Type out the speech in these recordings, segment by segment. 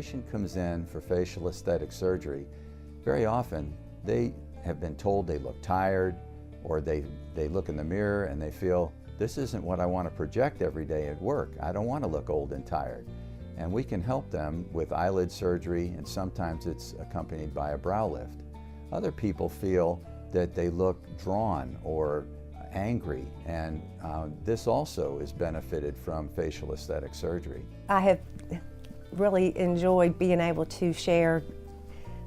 patient comes in for facial aesthetic surgery, very often they have been told they look tired, or they look in the mirror and they feel, this isn't what I want to project every day at work. I don't want to look old and tired. And we can help them with eyelid surgery, and sometimes it's accompanied by a brow lift. Other people feel that they look drawn or angry, and this also is benefited from facial aesthetic surgery. I have really enjoyed being able to share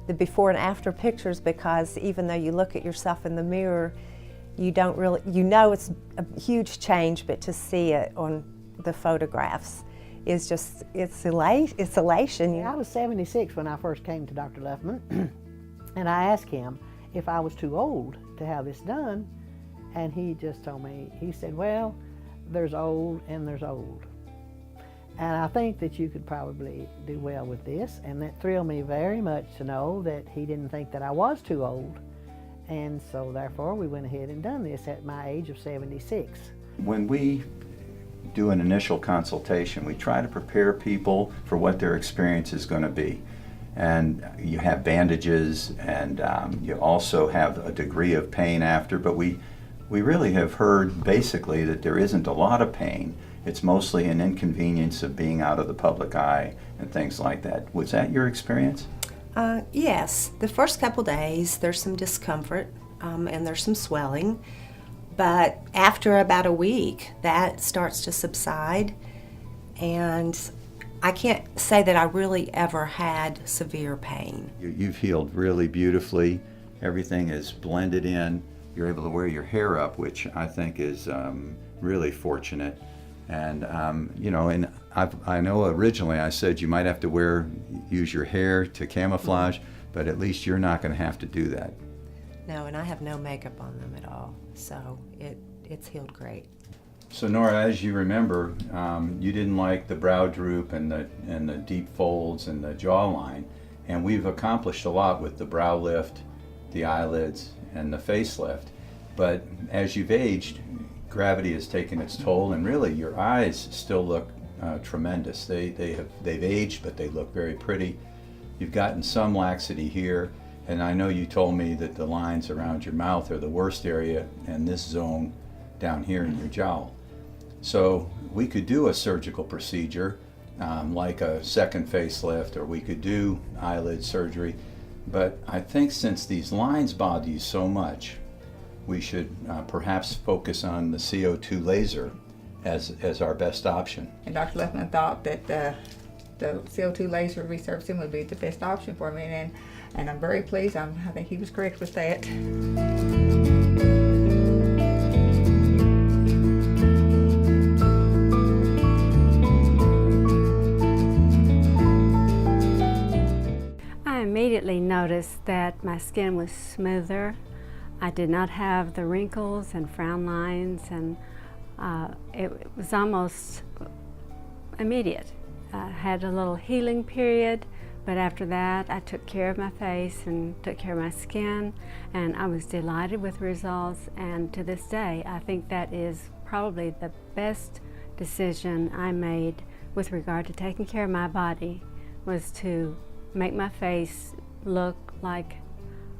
the before and after pictures, because even though you look at yourself in the mirror, you don't really, you know it's a huge change, but to see it on the photographs is just, it's elation. I was 76 when I first came to Dr. Luffman, and I asked him if I was too old to have this done, and he just told me, he said, well, there's old and there's old. And I think that you could probably do well with this, and that thrilled me very much to know that he didn't think that I was too old. And so therefore we went ahead and done this at my age of 76. When we do an initial consultation, we try to prepare people for what their experience is going to be. And you have bandages, and you also have a degree of pain after, but we really have heard basically that there isn't a lot of pain. It's mostly an inconvenience of being out of the public eye and things like that. Was that your experience? Yes. The first couple days there's some discomfort and there's some swelling, but after about a week that starts to subside, and I can't say that I really ever had severe pain. You've healed really beautifully. Everything is blended in. You're able to wear your hair up, which I think is really fortunate. And you know, and I know originally I said you might have to use your hair to camouflage, but at least you're not going to have to do that. No, and I have no makeup on them at all, so it's healed great. So Nora, as you remember, you didn't like the brow droop and the deep folds and the jawline, and we've accomplished a lot with the brow lift, the eyelids, and the facelift. But as you've aged, gravity has taken its toll, and really your eyes still look tremendous. They've aged, but they look very pretty. You've gotten some laxity here, and I know you told me that the lines around your mouth are the worst area, and this zone down here in your jowl. So we could do a surgical procedure like a second facelift, or we could do eyelid surgery, but I think since these lines bother you so much, we should perhaps focus on the CO2 laser as our best option. And Dr. Luffman thought that the CO2 laser resurfacing would be the best option for me, and I'm very pleased. I think he was correct with that. I immediately noticed that my skin was smoother. I did not have the wrinkles and frown lines, and it was almost immediate. I had a little healing period, but after that I took care of my face and took care of my skin, and I was delighted with the results, and to this day I think that is probably the best decision I made with regard to taking care of my body, was to make my face look like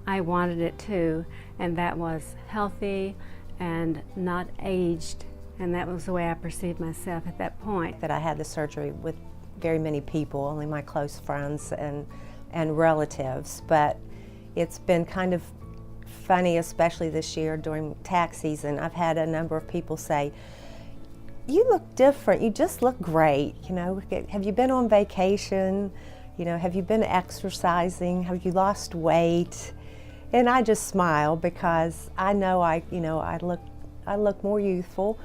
I wanted it to, and that was healthy and not aged, and that was the way I perceived myself at that point. That I had the surgery with very many people, only my close friends and relatives, but it's been kind of funny, especially this year during tax season. I've had a number of people say, you look different, you just look great, you know, have you been on vacation, you know, have you been exercising, have you lost weight? And I just smile, because I know I look more youthful.